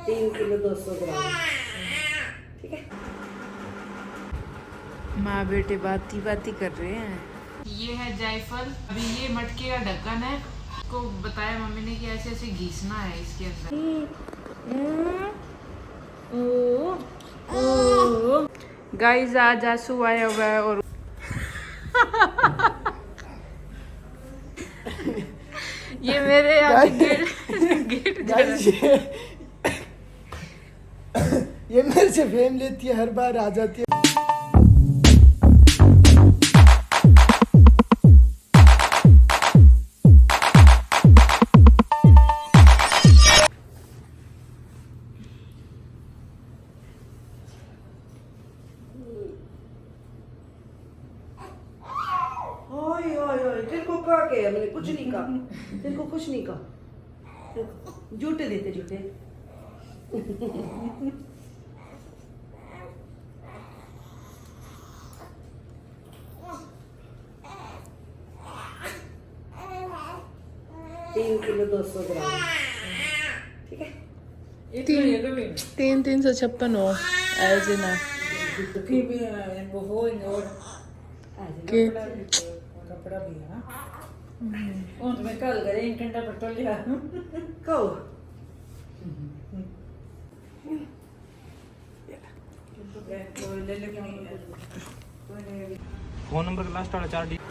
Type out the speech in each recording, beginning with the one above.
3 kilo 200 ग्राम। ठीक है। माँ बेटे बाती बाती कर रहे हैं। ये है जायफल। अभी ये मटके का ढक्कन है। को बताया मम्मी ने कि ऐसे ऐसे घिसना है इसके अंदर। गाइस आज आंसू आया हुआ है और ये मेरे आज गेट गाइस ये मेरे से फेम लेती है, हर बार आ जाती है। ओए ओए ओए, तेरे को कहा क्या? मैंने कुछ नहीं कहा, तेरे को कुछ नहीं कहा। झूठे देते झूठे। 3 किलो 200 ग्राम। ठीक है। 3,356 हो ऐसे ना कपड़ा भी है ना मैं कल करे 1 घंटा पर तो लिया कहो फोन नंबर का लास्ट वाला 4 डिजिट।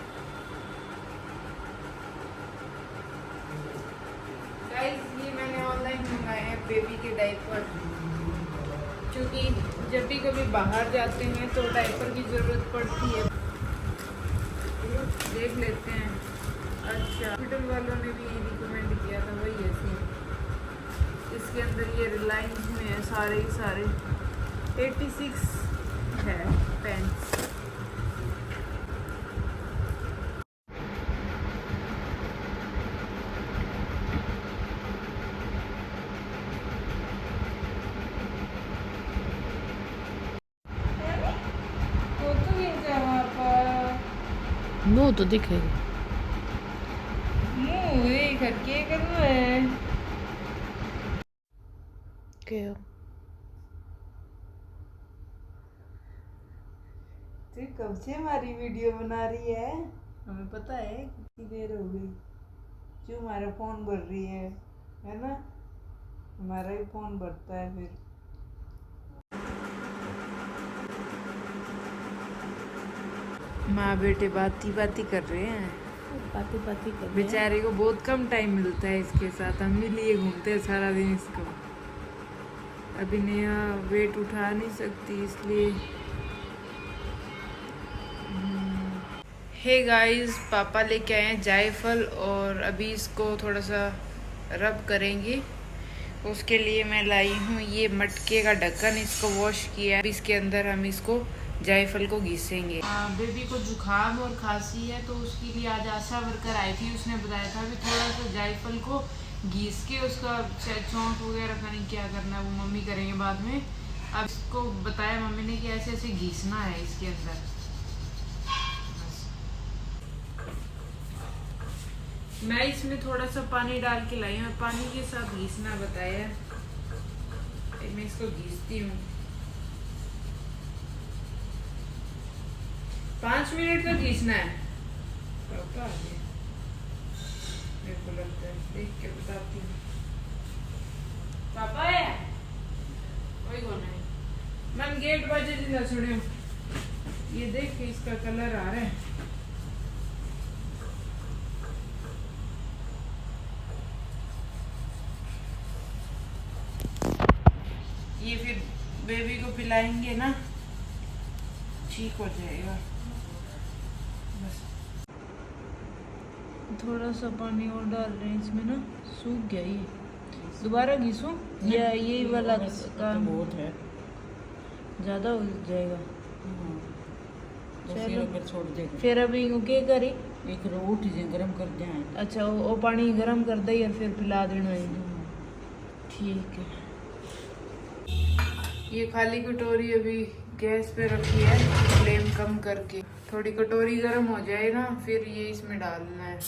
गाइस ये मैंने ऑनलाइन मंगाए हैं बेबी के डायपर, क्योंकि जब भी कभी बाहर जाते हैं तो डायपर की ज़रूरत पड़ती है। देख लेते हैं। अच्छा, हॉस्पिटल वालों ने भी रिकमेंड किया था, वही है सेम। इसके अंदर ये रिलायंस में है सारे ही सारे। 86 है पेंस। मुँह तो दिखेगा। मुँह करके करना है क्या? तू कब से हमारी वीडियो बना रही है? हमें पता है कितनी देर हो गई। जो हमारा फोन भर रही है ना? हमारा ही फोन भरता है फिर। माँ बेटे बाती बाती कर रहे हैं। पाती पाती कर बेचारे को बहुत कम टाइम मिलता है इसके साथ। हम भी लिए घूमते हैं सारा दिन इसको। अभी नेहा वेट उठा नहीं सकती इसलिए। हे गाइस, पापा लेके आए हैं जायफल और अभी इसको थोड़ा सा रब करेंगे। उसके लिए मैं लाई हूँ ये मटके का ढक्कन। इसको वॉश किया। अभी इसके अंदर हम इसको जायफल को घिसेंगे। बेबी को जुकाम और खांसी है तो उसके लिए आज आशा वर्कर आई थी। उसने बताया था कि थोड़ा सा जायफल को घिस के उसका चौंक वगैरह का नहीं क्या करना है, वो मम्मी करेंगे बाद में। अब इसको बताया मम्मी ने कि ऐसे ऐसे घिसना है इसके अंदर। मैं इसमें थोड़ा सा पानी डाल के लाई हूँ, पानी के साथ घिसना बताया। मैं इसको घिसती हूँ। 5 मिनट तक घिसना है। पापा आ गए, मेरे को लगता है, देख के बताती हूँ। पापा है कोई कौन है? मन गेट बजे जिंदा सुने। ये देख इसका कलर आ रहा है। ये फिर बेबी को पिलाएंगे ना, ठीक हो जाएगा। बस थोड़ा सा पानी और डाल रहे हैं इसमें ना, सूख गया ये। दोबारा घिसूं या यही वाला काम? बहुत है, ज़्यादा हो जाएगा। चलो फिर छोड़ देगा। फिर अभी इनको क्या करें? एक रोटी जे गरम कर दें। अच्छा, वो पानी गरम कर दे और फिर पिला देना है। ठीक है। ये खाली कटोरी अभी गैस पे रखी है, फ्लेम कम करके। थोड़ी कटोरी गर्म हो जाए ना, फिर ये इसमें डालना है।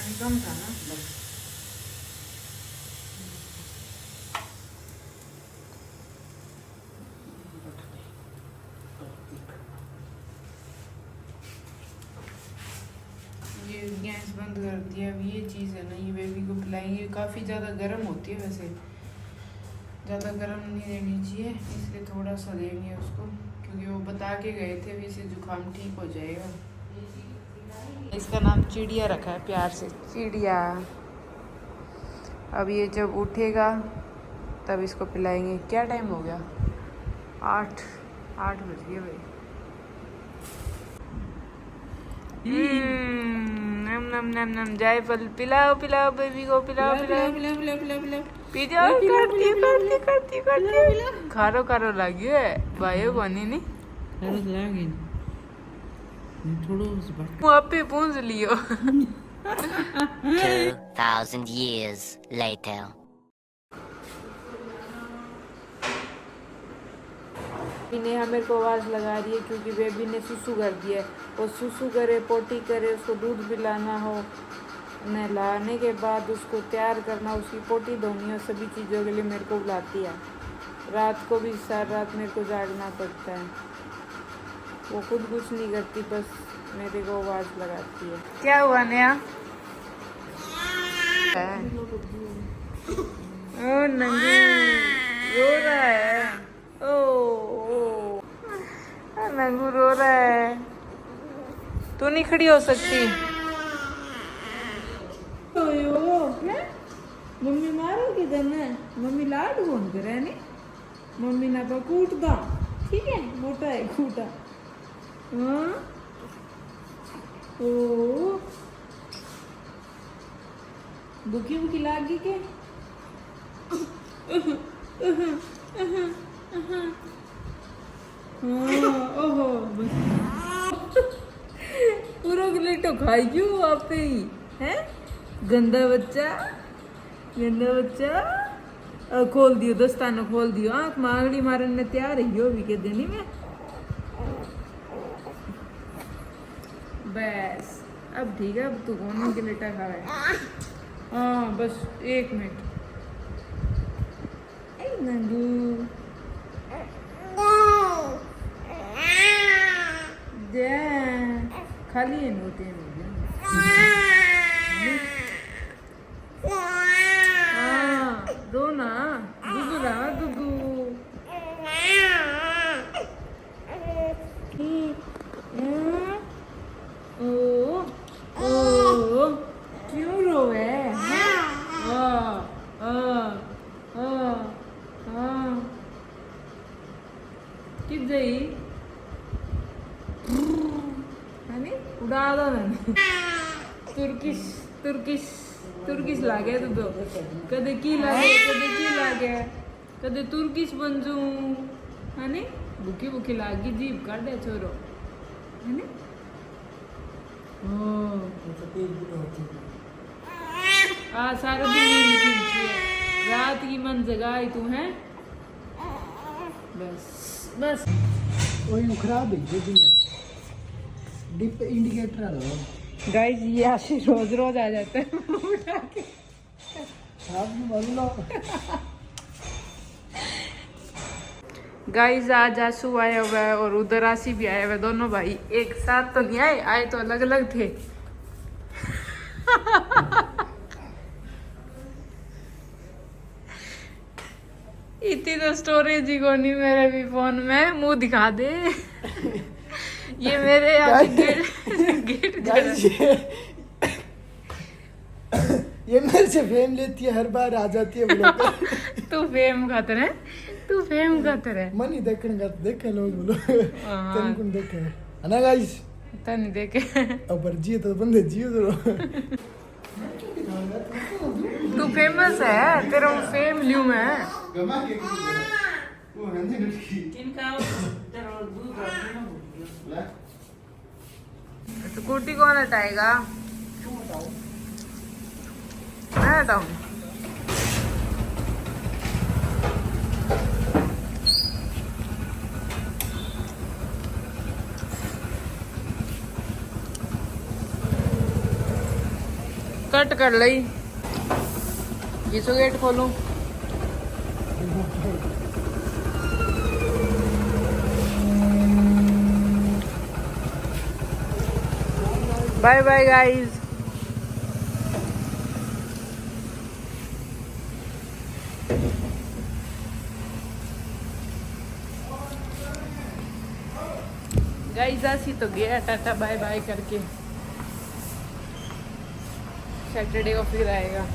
पानी कम था ना। ये गैस बंद कर दिया। अब ये चीज़ है ना, ये बेबी को पिलाएंगे। काफ़ी ज़्यादा गर्म होती है, वैसे ज़्यादा गर्म नहीं देनी चाहिए, इसलिए थोड़ा सा देंगे उसको, क्योंकि वो बता के गए थे अभी से जुकाम ठीक हो जाएगा। इसका नाम चिड़िया रखा है प्यार से, चिड़िया। अब ये जब उठेगा तब इसको पिलाएंगे। क्या टाइम हो गया? 8 बज गए भाई। नम नम नम नम जायफल पिलाओ पिलाओ बेबी को, पिलाओ पिलाओ पी जाओ। करती खारो खारो लाग्यो है भाइयों बनी नहीं थोड़ा आपे पूंछ लियो। 2,000 years later. नेहा मेरे को आवाज़ लगा रही है क्योंकि बेबी ने सुसु कर दिया है। वो सुसु करे, पोटी करे, उसको दूध पिलाना हो, नहलाने के बाद उसको तैयार करना, उसकी पोटी धोनी और सभी चीज़ों के लिए मेरे को बुलाती है। रात को भी सारी रात मेरे को जागना पड़ता है। वो खुद कुछ नहीं करती, बस मेरे को आवाज़ लगाती है। क्या हुआ नेहा? ओ नंगी रो रहा है। ओ नंगू रो रहा है। तू नहीं खड़ी हो सकती। मम्मी मारो किधर ने? मम्मी लाड कौन करे नहीं? मम्मी ना तो कूटदा, ठीक है? मोटा है कूटा। हाँ ओ बुकी बुकी लागी के ओहो पूरा गिलेटो खाई क्यों आप पे ही है? गंदा बच्चा, गंदा बच्चा। खोल दियो दस्ताना, खोल दियो। आँख मांगड़ी मारन ने तैयार रही हो भी के देनी में। बस अब ठीक है। अब तू कौन गिलेटा खा रहा है? हाँ बस 1 मिनट। नंगू खाली है नोटे हाँ दो ना गुगू रहा गुगू। ओ ओ क्यों रोए? किस गई? उड़ा दो मैंने। तुर्किश लागे तो कदे की लागे कदे तुर्किश बन जू है नी। भूखी लागी जीभ काटे छोरो है नी। सारा दिन रात की मन जगाई तू है। बस वही खराब है डिप इंडिकेटर आ रहा है। गाइस ये आशी रोज आ जाता है उठा के। गाइस आज आंसू आया हुआ है और उधर आशी भी आया हुआ है। दोनों भाई एक साथ तो नहीं आए तो अलग अलग थे। इतनी तो स्टोरेज ही को नहीं मेरे भी फोन में। मुंह दिखा दे। ये मेरे गेट ये मेरे से फेम लेती है, हर बार आ जाती है ब्लॉग। तू फेम खातर है, तू फेम खातर है। मन ही देखे लोग बोलो तन कौन देखे है ना गाइस? तन देखे अब जियो तो बंदे जियो तो। तू फेमस है, तेरा फेम लियो मैं। स्कूटी कौन हटाएगा? मैं हटाऊं? कट कर लई जिसो गेट खोलूं बाय बाय गाइस गाइस ऐसी तो गया टाटा बाय बाय करके सैटरडे को फिर आएगा